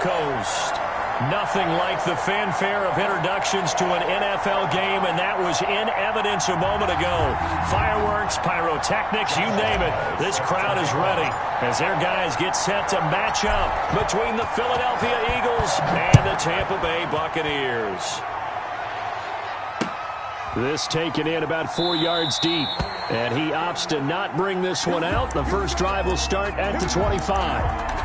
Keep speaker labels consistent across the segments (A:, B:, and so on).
A: Coast. Nothing like the fanfare of introductions to an NFL game, and that was in evidence a moment ago. Fireworks, pyrotechnics, you name it. This crowd is ready as their guys get set to match up between the Philadelphia Eagles and the Tampa Bay Buccaneers. This taken in about 4 yards deep, and he opts to not bring this one out. The first drive will start at the 25.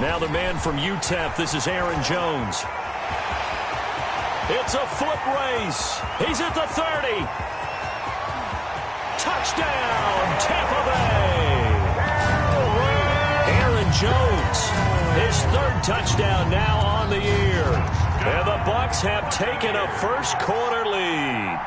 A: Now the man from UTEP, this is Aaron Jones. It's a foot race. He's at the 30. Touchdown, Tampa Bay. Aaron Jones, his third touchdown now on the year. And the Bucs have taken a first-quarter lead.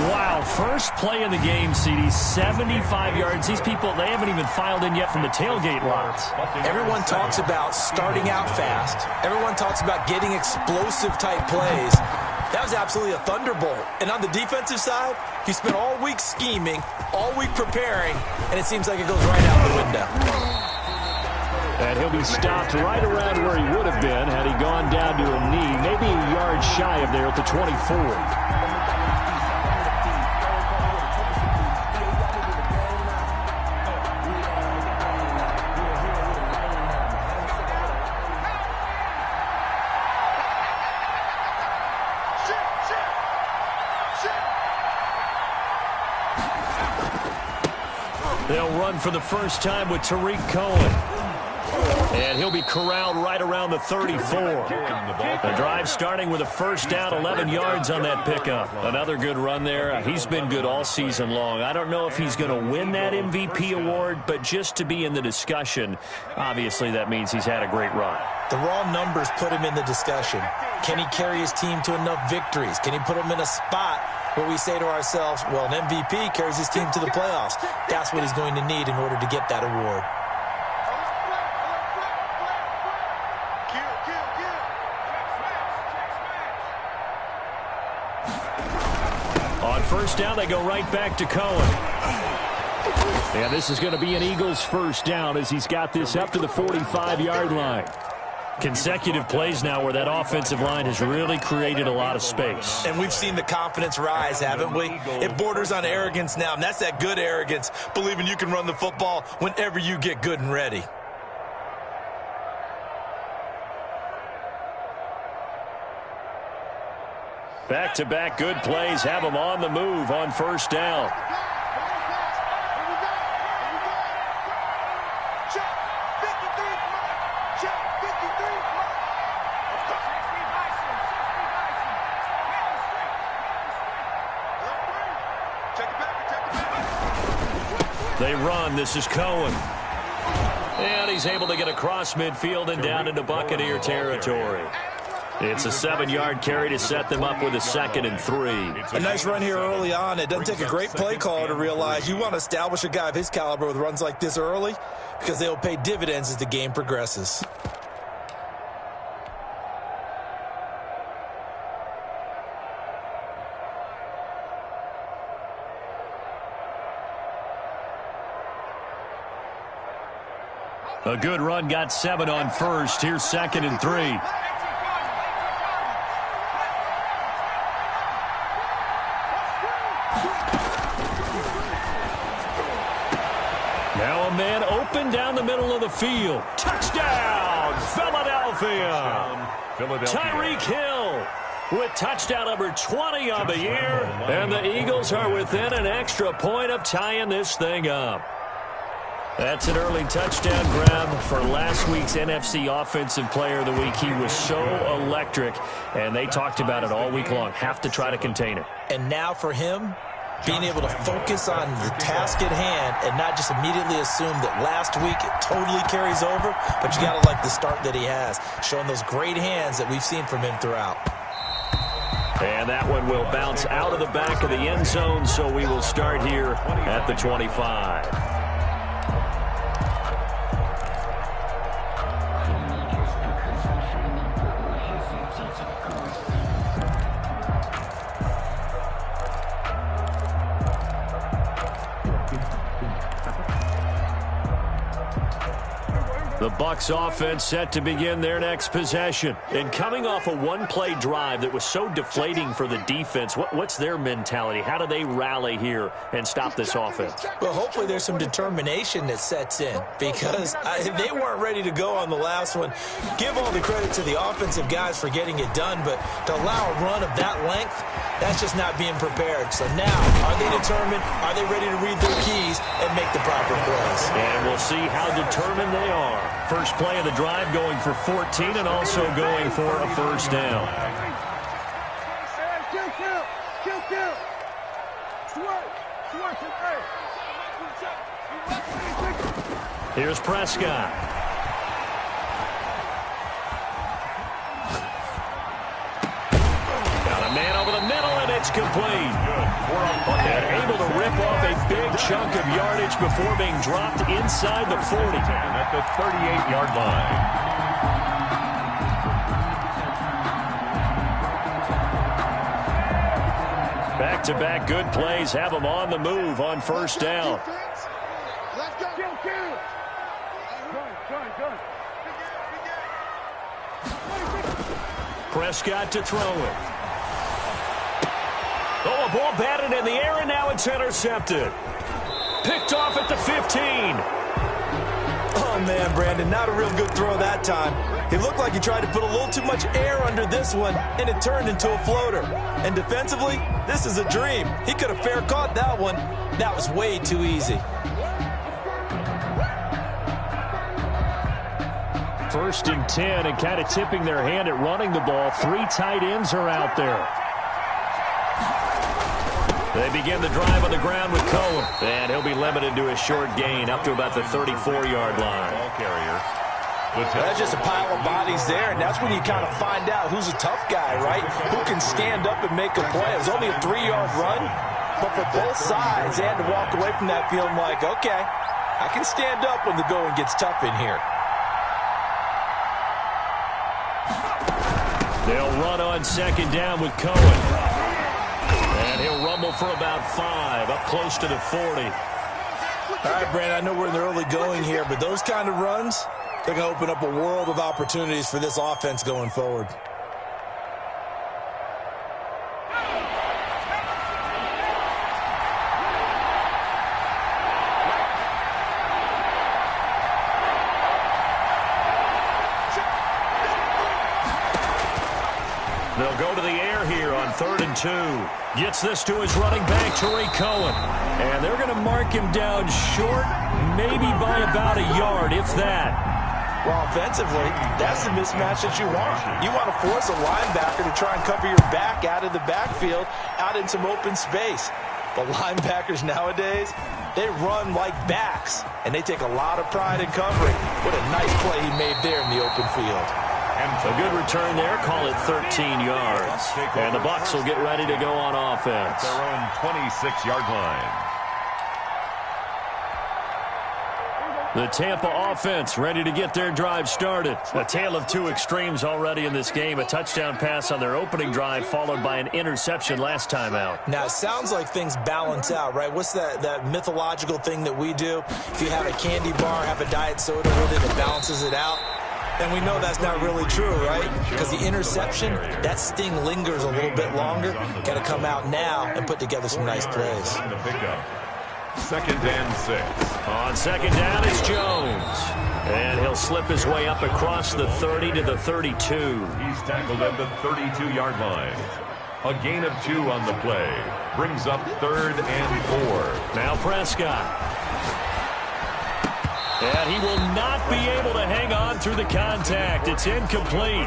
A: Wow, first play in the game, CD, 75 yards. These people, they haven't even filed in yet from the tailgate lots.
B: Everyone talks about starting out fast. Everyone talks about getting explosive-type plays. That was absolutely a thunderbolt. And on the defensive side, he spent all week scheming, all week preparing, and it seems like it goes right out the window.
A: And he'll be stopped right around where he would have been had he gone down to a knee, maybe a yard shy of there at the 24. They'll run for the first time with Tariq Cohen. And he'll be corralled right around the 34. The drive starting with a first down, 11 yards on that pickup. Another good run there. He's been good all season long. I don't know if he's going to win that MVP award, but just to be in the discussion, obviously that means he's had a great run.
B: The raw numbers put him in the discussion. Can he carry his team to enough victories? Can he put him in a spot where we say to ourselves, well, an MVP carries his team to the playoffs. That's what he's going to need in order to get that award.
A: On first down, they go right back to Cohen. And this is going to be an Eagles first down as he's got this up to the 45-yard line. Consecutive plays now where that offensive line has really created a lot of space.
B: And we've seen the confidence rise, haven't we? It borders on arrogance now, and that's that good arrogance, believing you can run the football whenever you get good and ready.
A: Back-to-back good plays have them on the move on first down. They run. This is Cohen. And he's able to get across midfield and down into Buccaneer territory. It's a 7-yard carry to set them up with a 2nd and 3.
B: A nice run here early on. It doesn't take a great play caller to realize you want to establish a guy of his caliber with runs like this early because they'll pay dividends as the game progresses.
A: A good run got 7 on first. Here's 2nd and 3. Now a man open down the middle of the field. Touchdown, Philadelphia. Tyreek Hill with touchdown number 20 on the year. And the Eagles are within an extra point of tying this thing up. That's an early touchdown grab for last week's NFC Offensive Player of the Week. He was so electric, and they talked about it all week long. Have to try to contain it.
B: And now for him, being able to focus on the task at hand and not just immediately assume that last week it totally carries over, but you got to like the start that he has, showing those great hands that we've seen from him throughout.
A: And that one will bounce out of the back of the end zone, so we will start here at the 25. The Bucs offense set to begin their next possession. And coming off a one-play drive that was so deflating for the defense, what's their mentality? How do they rally here and stop this offense?
B: Well, hopefully there's some determination that sets in because they weren't ready to go on the last one. Give all the credit to the offensive guys for getting it done, but to allow a run of that length, that's just not being prepared. So now, are they determined? Are they ready to read their keys and make the proper plays?
A: And we'll see how determined they are. First play of the drive going for 14 and also going for a first down. Here's Prescott. Got a man over the middle, and it's complete. And able to rip off a big chunk of yardage before being dropped inside the 40.
C: At the 38-yard line.
A: Back-to-back good plays have them on the move on first down. Prescott to throw it. Oh, a ball batted in the air, and now it's intercepted. Picked off at the 15.
B: Oh, man, Brandon, not a real good throw that time. He looked like he tried to put a little too much air under this one, and it turned into a floater. And defensively, this is a dream. He could have fair caught that one. That was way too easy.
A: First and 10, and kind of tipping their hand at running the ball. Three tight ends are out there. They begin the drive on the ground with Cohen. And he'll be limited to a short gain up to about the 34-yard line.
C: Ball carrier.
B: That's just a pile of bodies there, and that's when you kind of find out who's a tough guy, right? Who can stand up and make a play. It was only a 3-yard run, but for both sides, they had to walk away from that feeling like, okay, I can stand up when the going gets tough in here.
A: They'll run on second down with Cohen. And he'll rumble for about 5, up close to the 40.
B: All right, Brandon, I know we're in the early going here, but those kind of runs, they're going to open up a world of opportunities for this offense going forward.
A: They'll go to the air here on 3rd and 2. Gets this to his running back, Tariq Cohen. And they're going to mark him down short, maybe by about a yard, if that.
B: Well, offensively, that's the mismatch that you want. You want to force a linebacker to try and cover your back out of the backfield, out in some open space. The linebackers nowadays, they run like backs, and they take a lot of pride in covering. What a nice play he made there in the open field.
A: A good return there, call it 13 yards. And the Bucs will get ready to go on offense.
C: Their own 26-yard line.
A: The Tampa offense ready to get their drive started. A tale of two extremes already in this game. A touchdown pass on their opening drive followed by an interception last time out.
B: Now, it sounds like things balance out, right? What's that mythological thing that we do? If you have a candy bar, have a diet soda with it, it balances it out. And we know that's not really true, right? Because the interception, that sting lingers a little bit longer. Got to come out now and put together some nice plays.
C: 2nd and 6.
A: On second down, it's Jones. And he'll slip his way up across the 30 to the 32.
C: He's tackled at the 32-yard line. A gain of 2 on the play. Brings up 3rd and 4.
A: Now Prescott. And he will not be able to hang on through the contact. It's incomplete.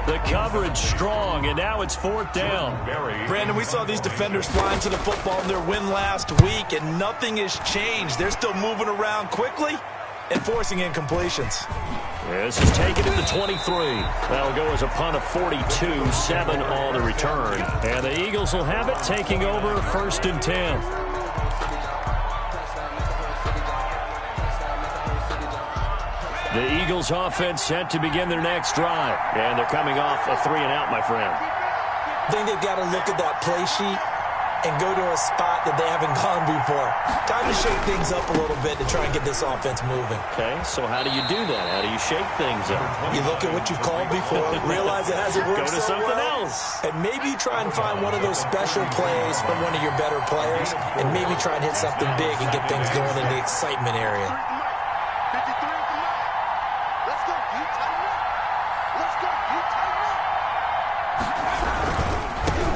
A: The coverage strong, and now it's 4th down.
B: Brandon, we saw these defenders flying to the football in their win last week, and nothing has changed. They're still moving around quickly and forcing incompletions.
A: This is taken to the 23. That'll go as a punt of 42, 7 on the return. And the Eagles will have it, taking over 1st and 10. The Eagles offense set to begin their next drive. And they're coming off a 3-and-out, my friend.
B: I think they've got to look at that play sheet and go to a spot that they haven't gone before. Time to shake things up a little bit to try and get this offense moving.
A: Okay, so how do you do that? How do you shake things up?
B: You look at what you've called before, realize it hasn't worked
A: Go to
B: so
A: something
B: well,
A: else.
B: and maybe you try and find one of those special plays from one of your better players, and maybe try and hit something big and get things going in the excitement area.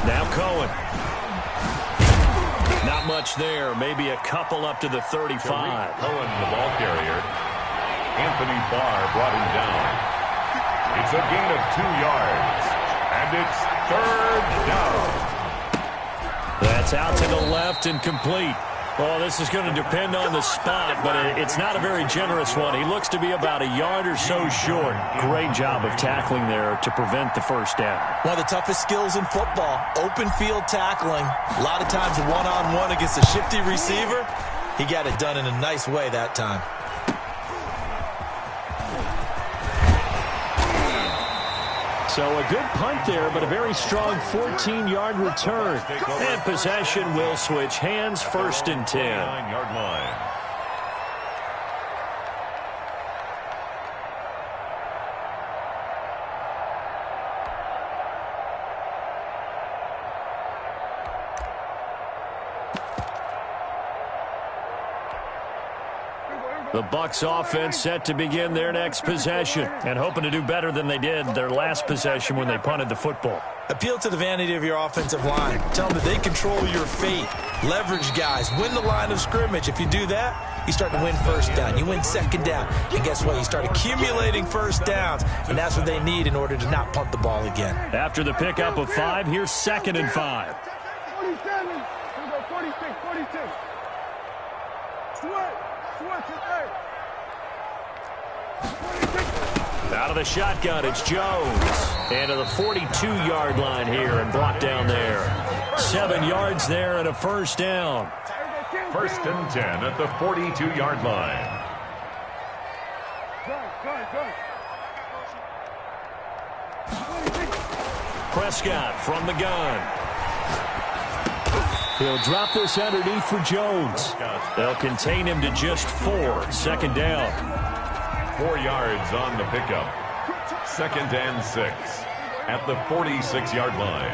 A: Now Cohen. Not much there. Maybe a couple up to the 35.
C: Cohen, the ball carrier. Anthony Barr brought him down. It's a gain of 2 yards. And it's 3rd down.
A: That's out to the left and complete. Well, this is going to depend on the spot, but it's not a very generous one. He looks to be about a yard or so short. Great job of tackling there to prevent the 1st down.
B: One of the toughest skills in football, open field tackling. A lot of times one-on-one against a shifty receiver. He got it done in a nice way that time.
A: So a good punt there, but a very strong 14-yard return. And possession will switch hands, 1st and 10.
C: 9-yard line.
A: The Bucs offense set to begin their next possession and hoping to do better than they did their last possession when they punted the football.
B: Appeal to the vanity of your offensive line. Tell them that they control your fate. Leverage guys. Win the line of scrimmage. If you do that, you start to win 1st down. You win 2nd down. And guess what? You start accumulating 1st downs. And that's what they need in order to not punt the ball again.
A: After the pickup of 5, here's 2nd and 5.
D: 47. Here we go. 46. 46. Switch.
A: Out of the shotgun, it's Jones. And to the 42-yard line here and brought down there. 7 yards there and a 1st down.
C: 1st and 10 at the 42-yard line.
A: Prescott from the gun. He'll drop this underneath for Jones. They'll contain him to just 4. 2nd down.
C: 4 yards on the pickup. 2nd and 6 at the 46-yard line.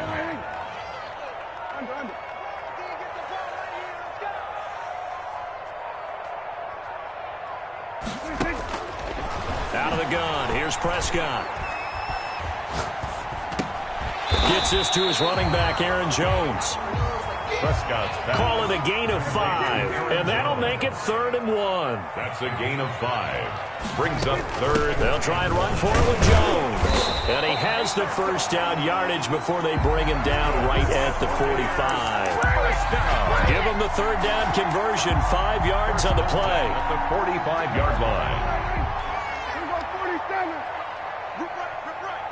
A: Out of the gun. Here's Prescott. Gets this to his running back, Aaron Jones.
C: Prescott's pass.
A: Call it a gain of 5, and that'll make it 3rd and 1.
C: That's a gain of 5. Brings up 3rd.
A: They'll try and run for it with Jones. And he has the 1st down yardage before they bring him down right at the 45. Give him the 3rd down conversion, 5 yards on the play.
C: At the 45-yard line.
D: Here we go. 47.
E: Rip right.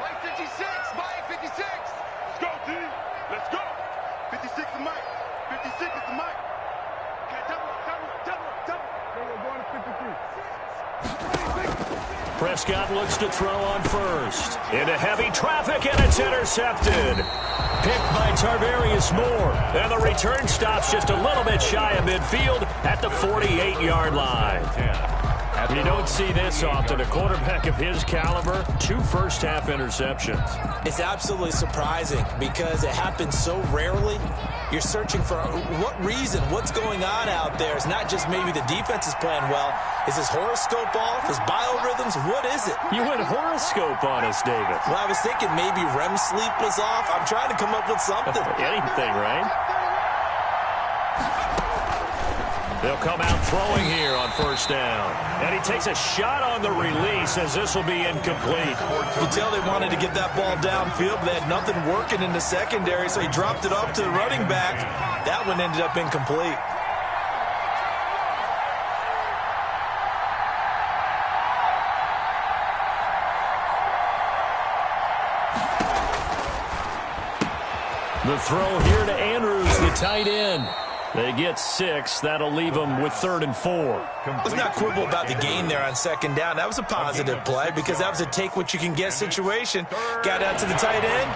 E: Mike 56. Mike 56. Let's go, D. Let's go. 56 is Mike. 56 is the Mike. Okay, double.
D: We're going to 53.
A: Prescott looks to throw on 1st. Into heavy traffic, and it's intercepted. Picked by Tarvarius Moore. And the return stops just a little bit shy of midfield at the 48-yard line. You don't see this often. A quarterback of his caliber, 2 first-half interceptions.
B: It's absolutely surprising because it happens so rarely. You're searching for what reason, what's going on out there. It's not just maybe the defense is playing well. Is his horoscope off? His biorhythms? What is it?
A: You went horoscope on us, David.
B: Well, I was thinking maybe REM sleep was off. I'm trying to come up with something.
A: Anything, right? They'll come out throwing here on first down. And he takes a shot on the release as this will be incomplete.
B: You can tell they wanted to get that ball downfield, but they had nothing working in the secondary, so he dropped it off to the running back. That one ended up incomplete.
A: The throw here to Andrews, the tight end. They get 6. That'll leave them with 3rd and 4.
B: Let's not quibble about the gain there on second down. That was a positive play because that was a take-what-you-can-get situation. Got out to the tight end.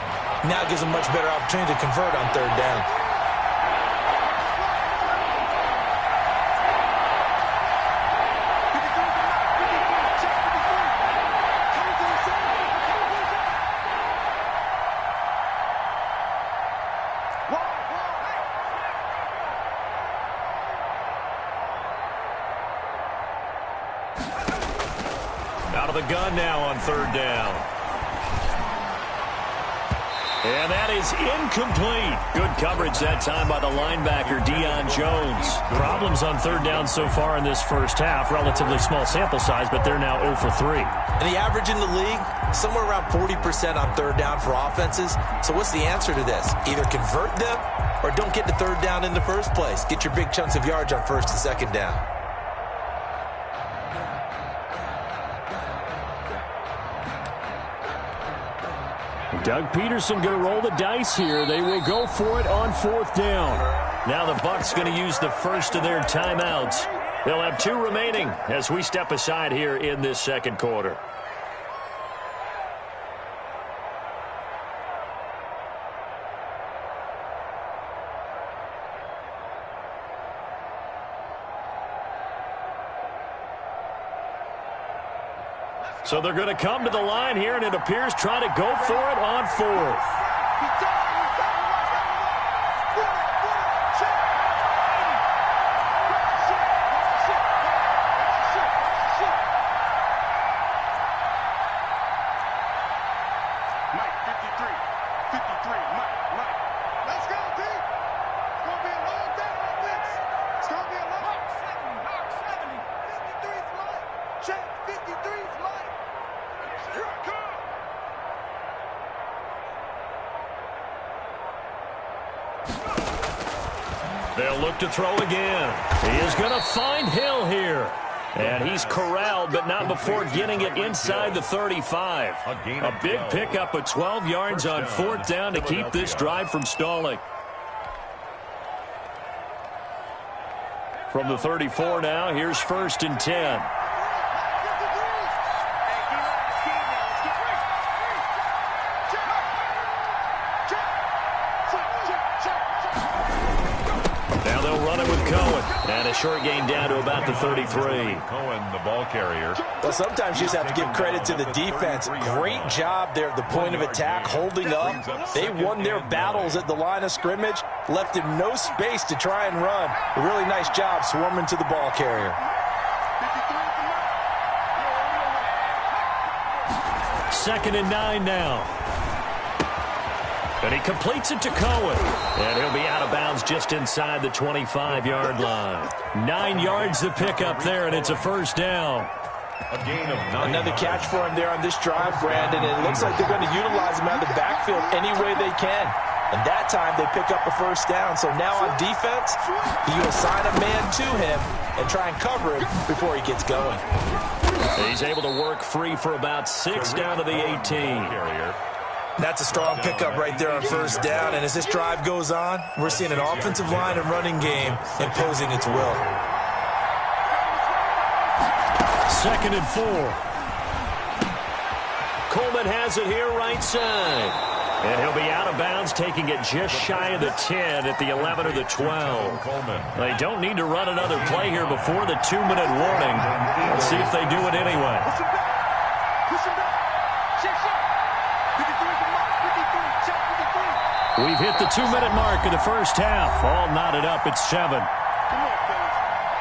B: Now gives them much better opportunity to convert on 3rd down.
A: Out of the gun now on 3rd down. And that is incomplete. Good coverage that time by the linebacker, Deion Jones. Problems on 3rd down so far in this first half. Relatively small sample size, but they're now 0 for 3.
B: And the average in the league, somewhere around 40% on 3rd down for offenses. So what's the answer to this? Either convert them or don't get to 3rd down in the first place. Get your big chunks of yards on 1st and 2nd down.
A: Doug Peterson going to roll the dice here. They will go for it on 4th down. Now the Bucs going to use the first of their timeouts. They'll have 2 remaining as we step aside here in this second quarter. So they're going to come to the line here, and it appears try to go for it on 4th. They'll look to throw again. He is going to find Hill here. And he's corralled, but not before getting it inside the 35. A big pickup of 12 yards on 4th down to keep this drive from stalling. From the 34 now, here's 1st and 10. And a short gain down to about the 33.
C: Cohen, the ball carrier.
B: Well, sometimes you just have to give credit to the defense. Great job there at the point of attack, holding up. They won their battles at the line of scrimmage, left him no space to try and run. A really nice job swarming to the ball carrier.
A: 2nd and 9 now. And he completes it to Cohen. And he'll be out of bounds just inside the 25-yard line. 9 yards to pick up there, and it's a 1st down.
C: A gain of 9.
B: Another catch for him there on this drive, Brandon. And it looks like they're going to utilize him out of the backfield any way they can. And that time they pick up a 1st down. So now on defense, you assign a man to him and try and cover him before he gets going.
A: He's able to work free for about 6 down to the 18.
B: That's a strong pickup right there on 1st down. And as this drive goes on, we're seeing an offensive line and running game imposing its will.
A: 2nd and 4. Coleman has it here right side. And he'll be out of bounds, taking it just shy of the 10 at the 11 or the 12. They don't need to run another play here before the 2-minute warning. Let's see if they do it anyway. We've hit the 2-minute mark of the first half. All knotted up at 7.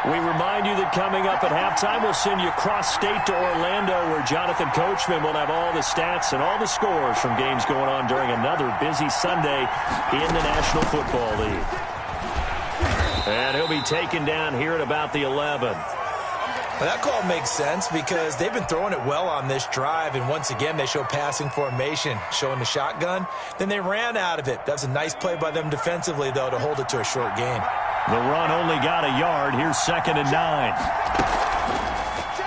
A: We remind you that coming up at halftime, we'll send you cross-state to Orlando, where Jonathan Coachman will have all the stats and all the scores from games going on during another busy Sunday in the National Football League. And he'll be taken down here at about the 11.
B: Well, that call makes sense because they've been throwing it well on this drive, and once again they show passing formation, showing the shotgun. Then they ran out of it. That was a nice play by them defensively, though, to hold it to a short gain.
A: The run only got a yard. Here's 2nd and 9.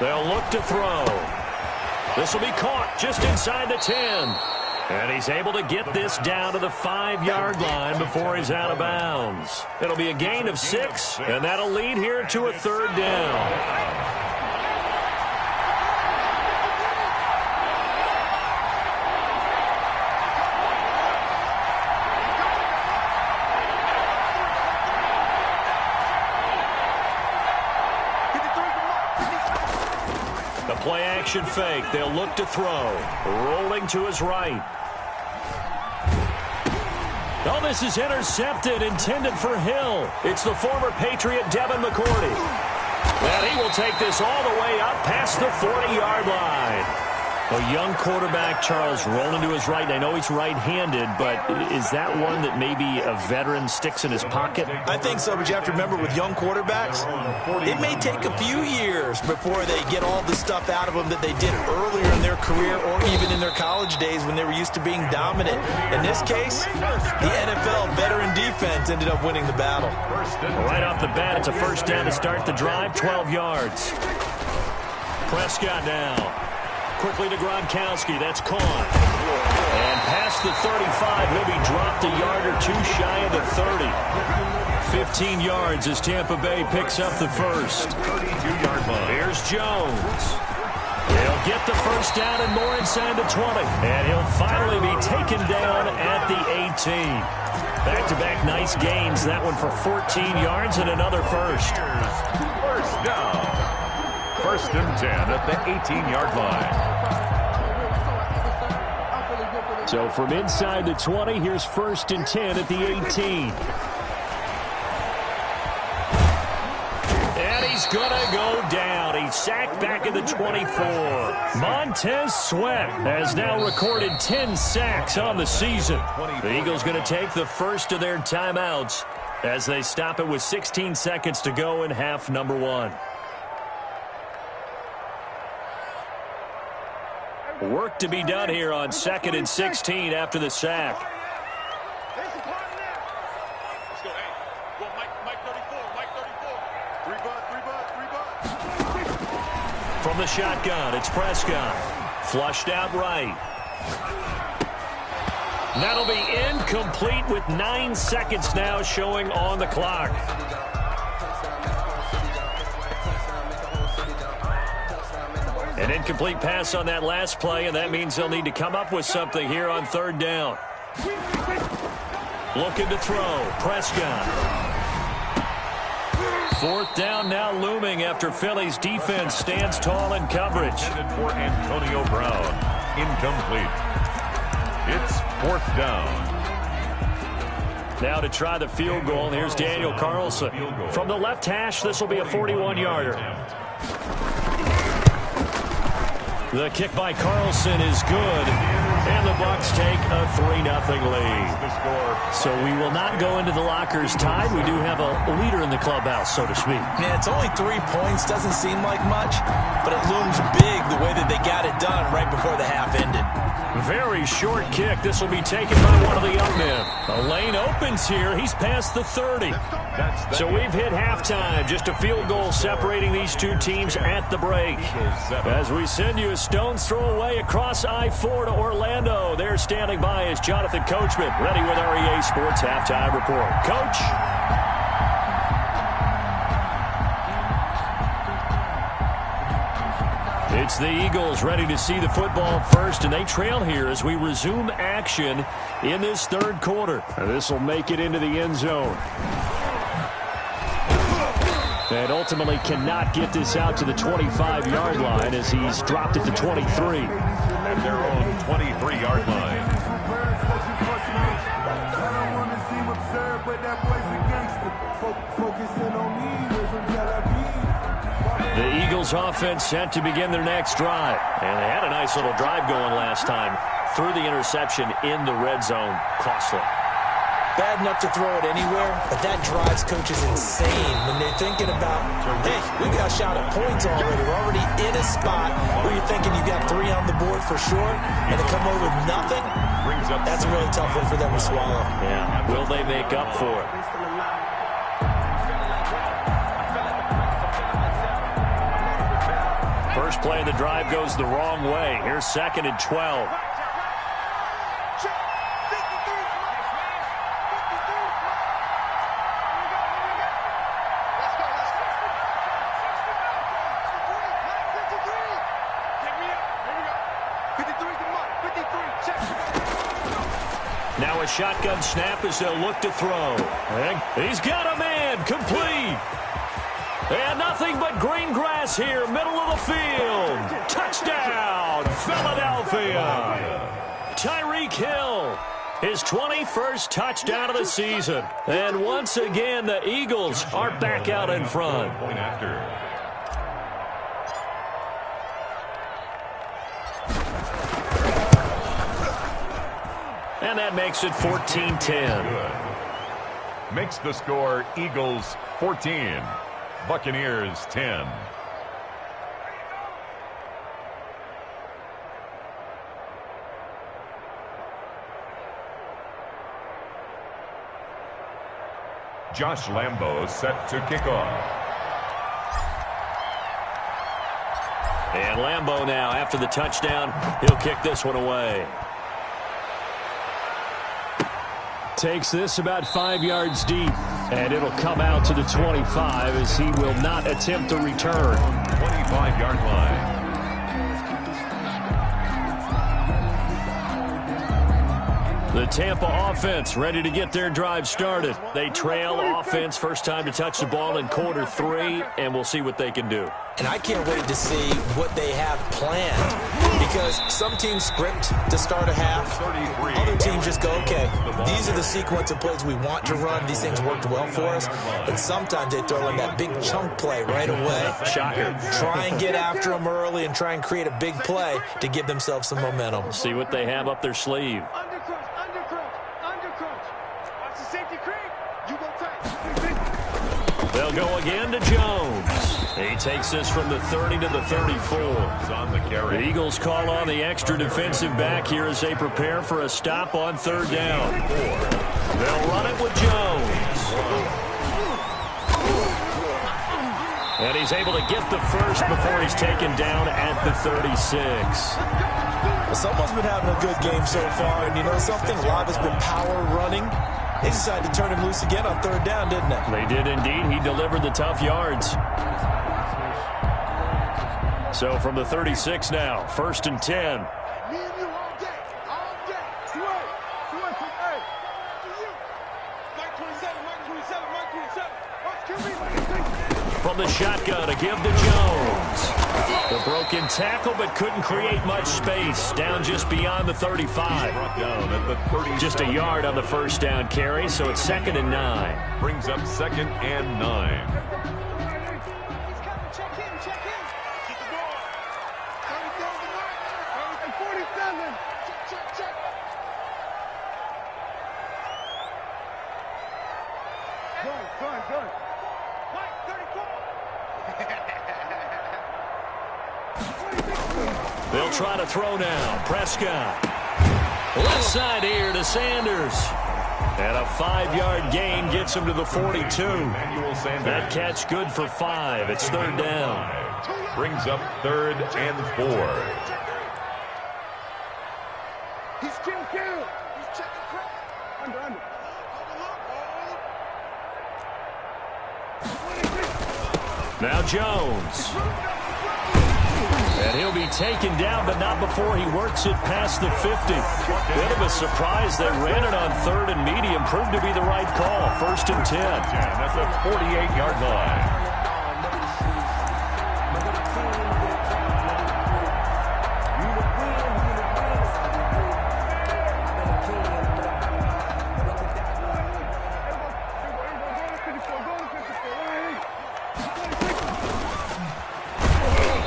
A: They'll look to throw. This will be caught just inside the 10. And he's able to get this down to the 5-yard line before he's out of bounds. It'll be a gain of 6, and that'll lead here to a 3rd down. The play-action fake. They'll look to throw. Rolling to his right. Oh, this is intercepted, intended for Hill. It's the former Patriot Devin McCourty. And he will take this all the way up past the 40-yard line. A young quarterback, Charles, rolling to his right. I know he's right-handed, but is that one that maybe a veteran sticks in his pocket?
B: I think so, but you have to remember with young quarterbacks, it may take a few years before they get all the stuff out of them that they did earlier in their career or even in their college days when they were used to being dominant. In this case, the NFL veteran defense ended up winning the battle.
A: Right off the bat, it's a 1st down to start the drive, 12 yards. Prescott now. Quickly to Gronkowski. That's caught. And past the 35, he'll be dropped a yard or 2 shy of the 30. 15 yards as Tampa Bay picks up the first.
C: 32-yard line.
A: Here's Jones. He'll get the 1st down and more inside the 20. And he'll finally be taken down at the 18. Back-to-back nice gains. That one for 14 yards and another first.
C: First down. 1st and 10 at the 18-yard line.
A: So from inside the 20, here's 1st and 10 at the 18. And he's going to go down. He's sacked back at the 24. Montez Sweat has now recorded 10 sacks on the season. The Eagles going to take the first of their timeouts as they stop it with 16 seconds to go in half number 1. Work to be done here on 2nd and 16 after the sack.
E: Let's go, hey. Go, Mike 34, Mike 34. 3 bucks.
A: From the shotgun, it's Prescott. Flushed out right. That'll be incomplete with 9 seconds now showing on the clock. An incomplete pass on that last play, and that means they'll need to come up with something here on 3rd down. Looking to throw. Prescott. 4th down now looming after Philly's defense stands tall in coverage.
C: Intended for Antonio Brown. Incomplete. It's 4th down.
A: Now to try the field goal, and here's Daniel Carlson. From the left hash, this will be a 41-yarder. The kick by Carlson is good, and the Bucs take a 3-0 lead. So we will not go into the lockers tied. We do have a leader in the clubhouse, so to speak.
B: Yeah, it's only 3 points. Doesn't seem like much, but it looms big the way that they got it done right before the half ended.
A: Very short kick. This will be taken by one of the young men. A lane opens here. He's past the 30. So we've hit halftime. Just a field goal separating these two teams at the break. As we send you a stone's throw away across I-4 to Orlando. There standing by is Jonathan Coachman, ready with REA Sports Halftime Report. Coach? It's the Eagles ready to see the football first, and they trail here as we resume action in this 3rd quarter. This will make it into the end zone. And ultimately cannot get this out to the 25-yard line as he's dropped it to 23.
C: At their own 23-yard line.
A: The Eagles offense set to begin their next drive. And they had a nice little drive going last time. Through the interception in the red zone. Costly.
B: bad enough to throw it anywhere, but that drives coaches insane when they're thinking about, hey, we got a shot at points already. We're already in a spot where you're thinking you got 3 on the board for sure, and to come away with nothing, that's a really tough one for them to swallow.
A: Yeah, will they make up for it? First play of the drive goes the wrong way. Here's 2nd and 12. Now a shotgun snap as they'll look to throw. And he's got a man, complete. And nothing but green grass here, middle of the field. Touchdown, Philadelphia. Tyreek Hill, his 21st touchdown of the season. And once again, the Eagles are back out in front.
C: Point after.
A: And that makes it 14-10.
C: Makes the score Eagles 14. Buccaneers 10. Josh Lambo set to kick off.
A: And Lambo now, after the touchdown, he'll kick this one away. Takes this about 5 yards deep, and it'll come out to the 25 as he will not attempt to return.
C: 25-yard line.
A: The Tampa offense ready to get their drive started. They trail offense first time to touch the ball in quarter 3, and we'll see what they can do.
B: And I can't wait to see what they have planned, because some teams script to start a half. Other teams just go, okay, these are the sequence of plays we want to run. These things worked well for us. And sometimes they throw in that big chunk play right away.
A: Shocker.
B: Try and get after them early and try and create a big play to give themselves some momentum.
A: See what they have up their sleeve.
E: Watch the safety creep. You go tight.
A: They'll go again to Jones. He takes this from the 30 to the 34.
C: On the carry.
A: The Eagles call on the extra defensive back here as they prepare for a stop on 3rd down. They'll run it with Jones. And he's able to get the first before he's taken down at the 36.
B: Someone's been having a good game so far, and you know something? Live has been power running. They decided to turn him loose again on 3rd down, didn't they?
A: They did indeed. He delivered the tough yards. So from the 36 now, 1st and 10.
E: Me and you all day. All day. Sway. Hey. Mike 27, Mike 27, Mike 27. Watch QB, Mike 27.
A: From the shotgun, a give to Jones. The broken tackle, but couldn't create much space. Down just beyond the 35.
C: Down at the 30.
A: Just a yard on the first down carry, so it's 2nd and 9.
C: Brings up 2nd and 9.
E: Check in. Keep the ball. 30 goes to Mike. 47. Check.
D: Good.
E: Mike, 34.
A: They'll try to throw now. Prescott. Left side here to Sanders. And a 5-yard gain gets him to the 42. That catch good for 5. It's 3rd down.
C: Brings up 3rd and 4.
E: He's getting killed. He's checking crap.
D: Under.
A: Now Jones. And he'll be taken down, but not before he works it past the 50. Bit of a surprise. They ran it on 3rd and medium. Proved to be the right call. 1st and 10.
C: That's a 48-yard line.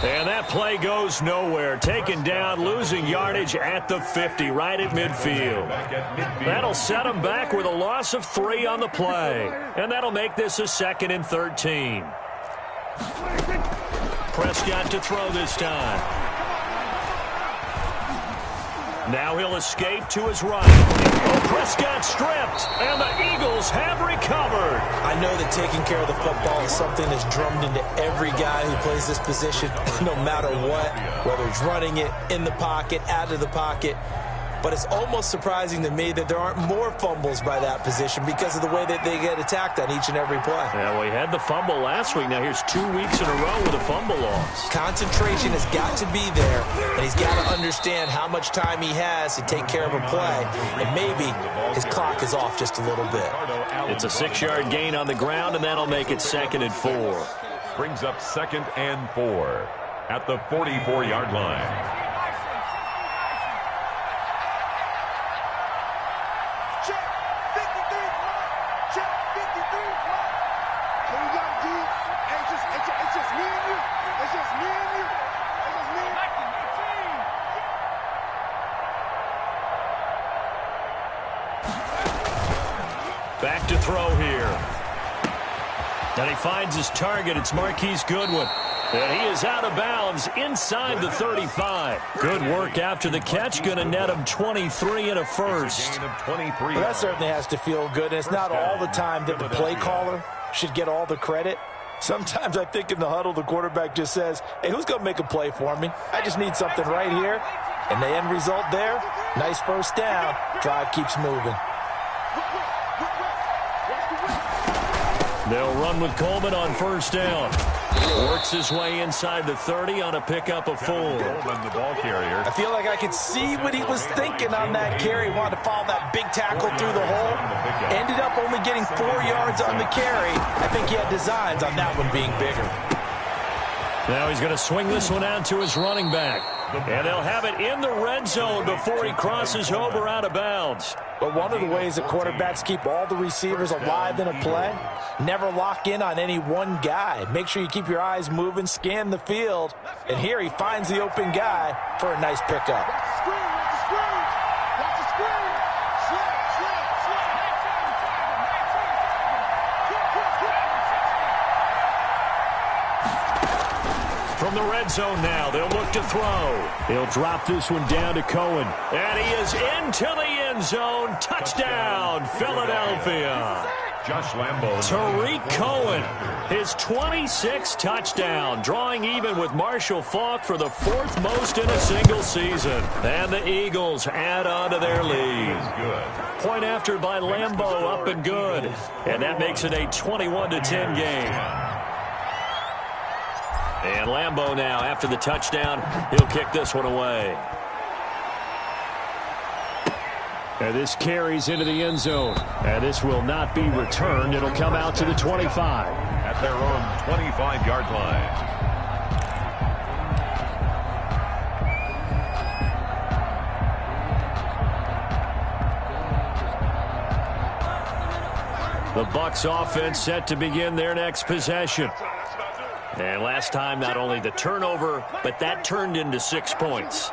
A: And that play goes nowhere. Taken down, losing yardage at the 50, right at midfield. That'll set him back with a loss of 3 on the play. And that'll make this a 2nd and 13. Prescott to throw this time. Now he'll escape to his right. Oh, Prescott stripped, and the Eagles have recovered.
B: I know that taking care of the football is something that's drummed into every guy who plays this position, no matter what, whether it's running it, in the pocket, out of the pocket. But it's almost surprising to me that there aren't more fumbles by that position because of the way that they get attacked on each and every play.
A: Yeah, well, he had the fumble last week. Now here's 2 weeks in a row with a fumble loss.
B: Concentration has got to be there, and he's got to understand how much time he has to take care of a play, and maybe his clock is off just a little bit.
A: It's a 6-yard gain on the ground, and that'll make it 2nd and 4.
C: Brings up 2nd and 4 at the 44-yard line.
A: Back to throw here. And he finds his target. It's Marquise Goodwin. And he is out of bounds inside the 35. Good work after the catch. Going to net him 23 and a first.
B: Well, that certainly has to feel good. And it's not all the time that the play caller should get all the credit. Sometimes I think in the huddle, the quarterback just says, hey, who's going to make a play for me? I just need something right here. And the end result there, nice first down. Drive keeps moving.
A: They'll run with Coleman on first down. Works his way inside the 30 on a pickup of 4.
C: The ball carrier.
B: I feel like I could see what he was thinking on that carry. Wanted to follow that big tackle through the hole. Ended up only getting 4 yards on the carry. I think he had designs on that one being bigger.
A: Now he's going to swing this one out to his running back. And they'll have it in the red zone before he crosses over out of bounds.
B: But one of the ways that quarterbacks keep all the receivers alive in a play, never lock in on any one guy. Make sure you keep your eyes moving, scan the field. And here he finds the open guy for a nice pickup.
A: From the red zone now, they'll look to throw. He'll drop this one down to Cohen. And he is into the end zone. Touchdown, Philadelphia.
C: Josh Lambo.
A: Tariq Cohen, his 26th touchdown, drawing even with Marshall Faulk for the 4th most in a single season. And the Eagles add on to their lead. Point after by Lambo, up and good. And that makes it a 21-10 game. And Lambo now, after the touchdown, he'll kick this one away. And this carries into the end zone. And this will not be returned. It'll come out to the 25.
C: At their own 25-yard line.
A: The Bucs offense set to begin their next possession. And last time, not only the turnover, but that turned into 6 points.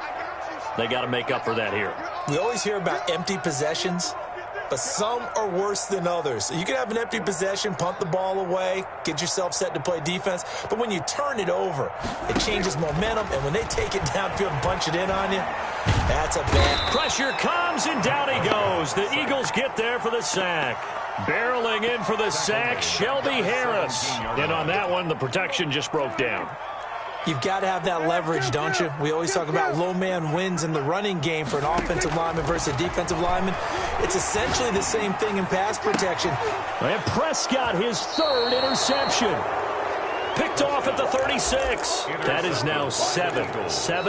A: They got to make up for that here.
B: We always hear about empty possessions, but some are worse than others. You can have an empty possession, punt the ball away, get yourself set to play defense, but when you turn it over, it changes momentum, and when they take it downfield and punch it in on you, that's a bad.
A: Pressure comes, and down he goes. The Eagles get there for the sack. Barreling in for the sack, Shelby Harris. And on that one, the protection just broke down.
B: You've got to have that leverage, don't you? We always talk about low man wins in the running game for an offensive lineman versus a defensive lineman. It's essentially the same thing in pass protection.
A: And Prescott, his 3rd interception. Picked off at the 36. That is now 7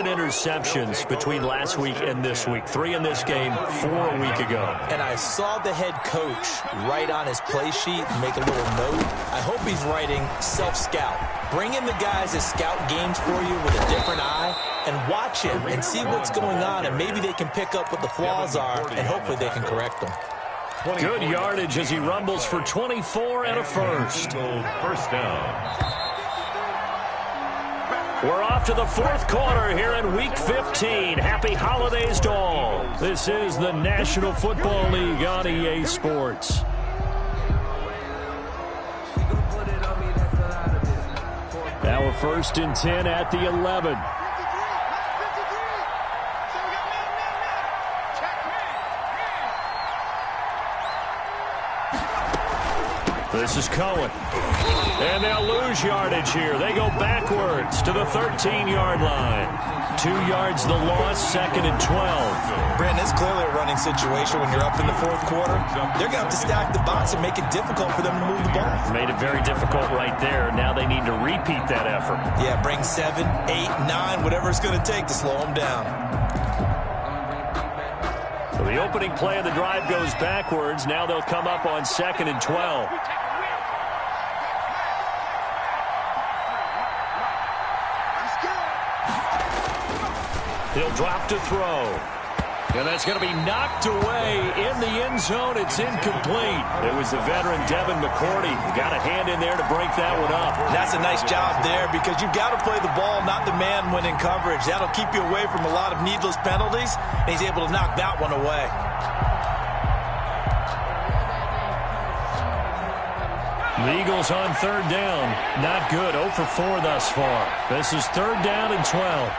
A: interceptions between last week and this week. 3 in this game, 4 a week ago.
B: And I saw the head coach write on his play sheet and make a little note. I hope he's writing self-scout. Bring in the guys that scout games for you with a different eye and watch him and see what's going on, and maybe they can pick up what the flaws are, and hopefully they can correct them.
A: Good yardage as he rumbles for 24 and a first.
C: First down.
A: We're off to the fourth quarter here in Week 15. Happy holidays to all. This is the National Football League on EA Sports. Now we're 1st and 10 at the 11. This is Cohen. And they'll lose yardage here. They go backwards to the 13-yard line. 2 yards the loss, 2nd and 12.
B: Brandon, it's clearly a running situation when you're up in the fourth quarter. They're going to have to stack the box and make it difficult for them to move the ball.
A: Made it very difficult right there. Now they need to repeat that effort.
B: Yeah, bring 7, 8, 9, whatever it's going to take to slow them down.
A: So the opening play of the drive goes backwards. Now they'll come up on 2nd and 12. He'll drop to throw. And that's going to be knocked away in the end zone. It's incomplete. It was the veteran Devin McCourty. Got a hand in there to break that one up.
B: That's a nice job there because you've got to play the ball, not the man when in coverage. That'll keep you away from a lot of needless penalties, and he's able to knock that one away.
A: The Eagles on 3rd down. Not good. 0 for 4 thus far. This is 3rd down and 12.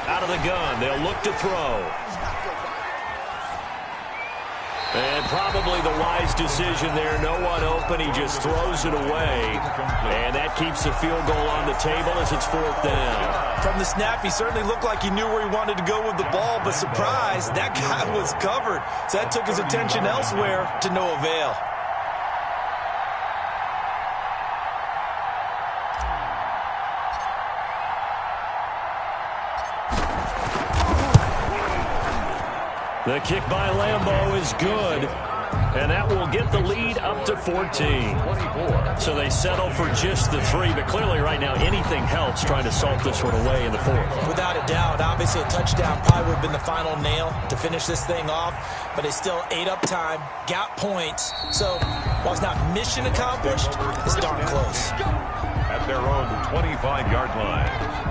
A: Out of the gun. They'll look to throw. And probably the wise decision there. No one open. He just throws it away. And that keeps the field goal on the table as it's 4th down.
B: From the snap, he certainly looked like he knew where he wanted to go with the ball, but surprise, that guy was covered. So that took his attention elsewhere to no avail.
A: The kick by Lambeau is good, and that will get the lead up to 14. So they settle for just the 3, but clearly right now anything helps trying to salt this one away in the 4th.
B: Without a doubt, obviously a touchdown probably would have been the final nail to finish this thing off, but they still ate up time, got points. So while it's not mission accomplished, it's darn close.
C: At their own 25-yard line.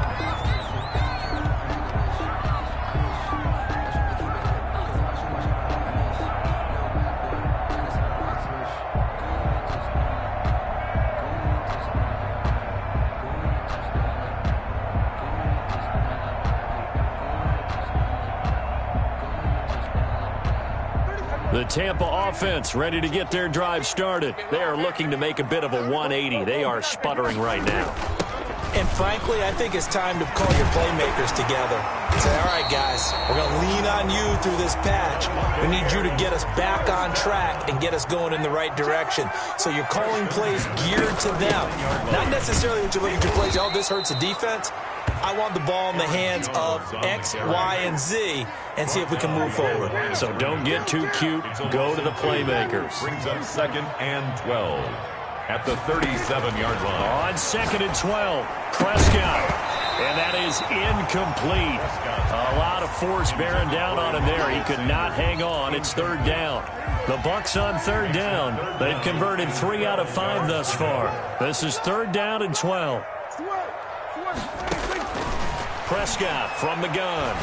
A: The Tampa offense ready to get their drive started. They are looking to make a bit of a 180. They are sputtering right now.
B: And frankly, I think it's time to call your playmakers together. Say, all right, guys, we're going to lean on you through this patch. We need you to get us back on track and get us going in the right direction. So you're calling plays geared to them. Not necessarily what you look at your plays, oh, this hurts the defense. I want the ball in the hands of X, Y, and Z and see if we can move forward.
A: So don't get too cute. Go to the playmakers.
C: Brings up 2nd and 12 at the 37-yard line.
A: On 2nd and 12, Prescott. And that is incomplete. A lot of force bearing down on him there. He could not hang on. It's 3rd down. The Bucs on 3rd down. They've converted 3 out of 5 thus far. This is 3rd down and 12. Prescott from the gun.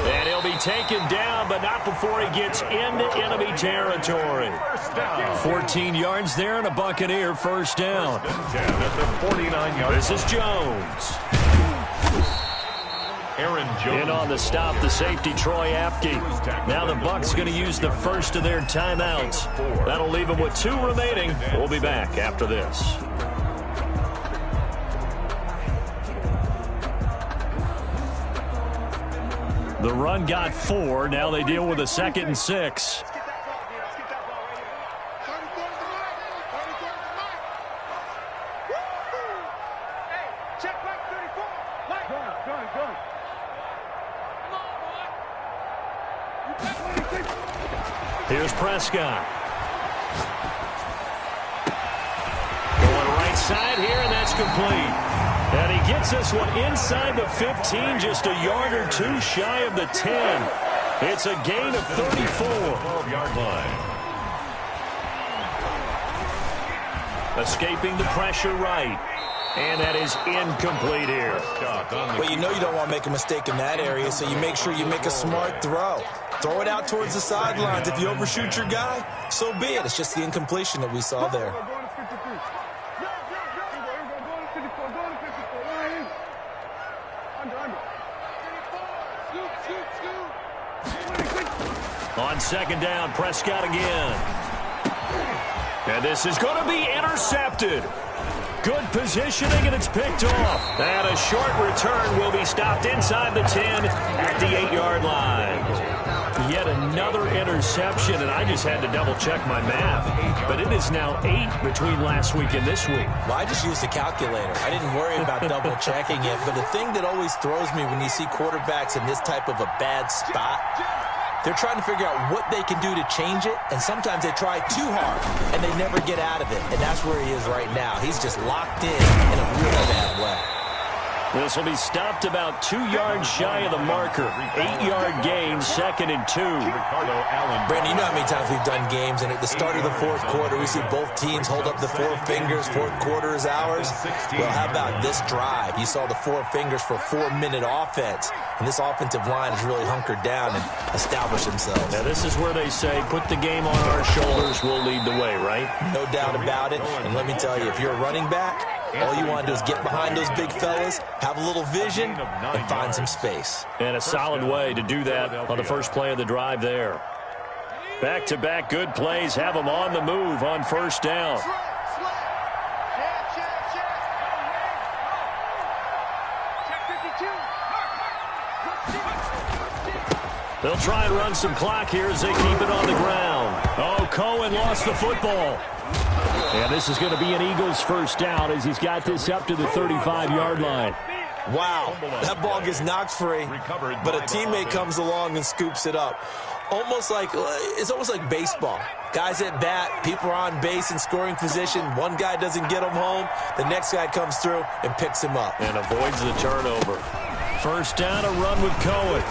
A: And he'll be taken down, but not before he gets into enemy territory. 14 yards there and a Buccaneer 1st down. This is Jones.
C: Aaron Jones.
A: In on the stop, the safety, Troy Apke. Now the Bucs going to use the first of their timeouts. That'll leave them with 2 remaining. We'll be back after this. The run got 4. Now they deal with a 2nd and 6. Here's Prescott. Going right side here, and that's complete. And he gets this one inside the 15, just a yard or 2 shy of the 10. It's a gain of 34.
C: 12-yard line.
A: Escaping the pressure right. And that is incomplete here.
B: Well, you know you don't want to make a mistake in that area, so you make sure you make a smart throw. Throw it out towards the sidelines. If you overshoot your guy, so be it. It's just the incompletion that we saw there.
A: On second down, Prescott again. And this is going to be intercepted. Good positioning, and it's picked off. And a short return will be stopped inside the 10 at the 8-yard line. Yet another interception, and I just had to double-check my math. But it is now 8 between last week and this week.
B: Well, I just used a calculator. I didn't worry about double-checking it. But the thing that always throws me when you see quarterbacks in this type of a bad spot, they're trying to figure out what they can do to change it, and sometimes they try too hard, and they never get out of it. And that's where he is right now. He's just locked in a really bad way.
A: This will be stopped about 2 yards shy of the marker. 8-yard gain, 2nd and 2.
B: Brandon, you know how many times we've done games, and at the start of the fourth quarter, we see both teams hold up the 4 fingers. Fourth quarter is ours. Well, how about this drive? You saw the 4 fingers for 4-minute offense, and this offensive line has really hunkered down and established themselves.
A: Now, this is where they say, put the game on our shoulders, we'll lead the way, right?
B: No doubt about it. And let me tell you, if you're a running back, all you want to do is get behind those big fellas, have a little vision, and find some space.
A: And a solid way to do that on the first play of the drive there. Back-to-back good plays have them on the move on first down. They'll try and run some clock here as they keep it on the ground. Oh, Cohen lost the football. And this is going to be an Eagles first down as he's got this up to the 35-yard line.
B: Wow, that ball gets knocked free, but a teammate comes along and scoops it up. It's almost like baseball. Guys at bat, people are on base in scoring position. One guy doesn't get him home. The next guy comes through and picks him up.
A: And avoids the turnover. First down, a run with Cohen.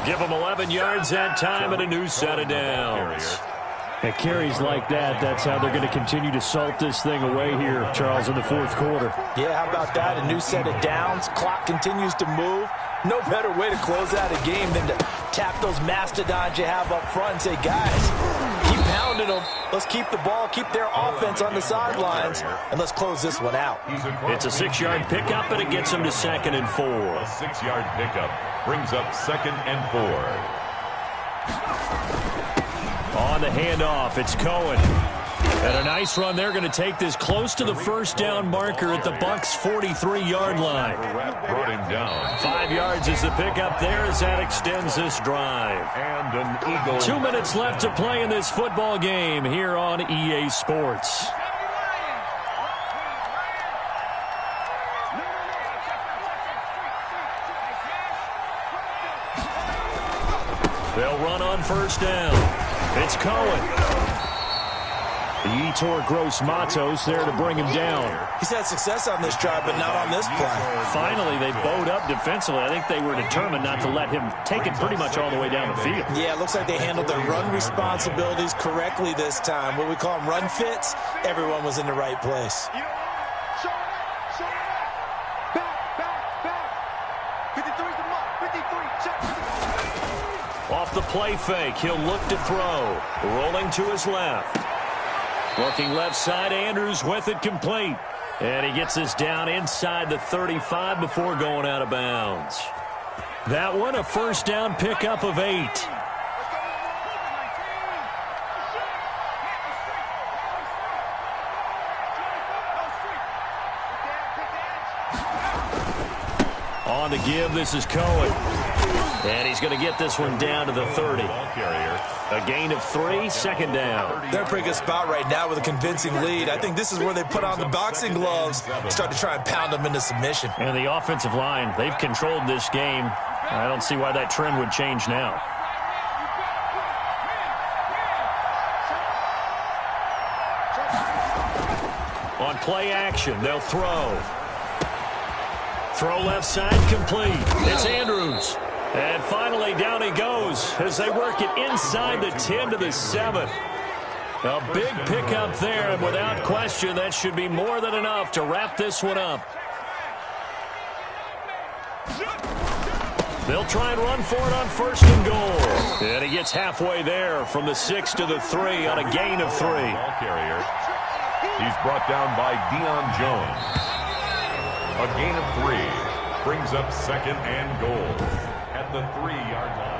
A: Give him 11 yards that time and a new set of downs. At carries like that, that's how they're going to continue to salt this thing away here, Charles, in the fourth quarter.
B: Yeah, how about that? A new set of downs. Clock continues to move. No better way to close out a game than to tap those mastodons you have up front and say, guys, keep pounding them. Let's keep the ball, keep their offense on the sidelines, and let's close this one out.
A: It's a 6-yard pickup, and it gets them to 2nd and 4.
C: A 6-yard pickup brings up 2nd and 4.
A: On the handoff, it's Cohen. And a nice run. They're going to take this close to the first down marker at the Bucs' 43-yard line.
C: Brought him down.
A: 5 yards is the pickup there as that extends this drive.
C: And an Eagle.
A: 2 minutes left to play in this football game here on EA Sports. They'll run on first down. It's Cohen. The Yetur Gross Matos there to bring him down.
B: He's had success on this drive, but not on this play.
A: Finally, they bowed up defensively. I think they were determined not to let him take it pretty much all the way down the field.
B: Yeah, it looks like they handled their run responsibilities correctly this time. What we call them run fits, everyone was in the right place.
A: Off the play fake, he'll look to throw. Rolling to his left. Looking left side, Andrews with it complete. And he gets this down inside the 35 before going out of bounds. That one, a first down pickup of 8. On the give, this is Cohen. And he's going to get this one down to the 30. A gain of 3, second down.
B: They're in a pretty good spot right now with a convincing lead. I think this is where they put on the boxing gloves, start to try and pound them into submission.
A: And the offensive line, they've controlled this game. I don't see why that trend would change now. On play action, they'll throw. Throw left side complete. It's Andrews. And finally, down he goes as they work it inside the 10 to the 7. A big pickup there, and without question, that should be more than enough to wrap this one up. They'll try and run for it on 1st and goal. And he gets halfway there from the 6 to the 3 on a gain of 3.
C: Ball carrier. He's brought down by Deion Jones. A gain of 3 brings up 2nd and goal at the 3-yard line.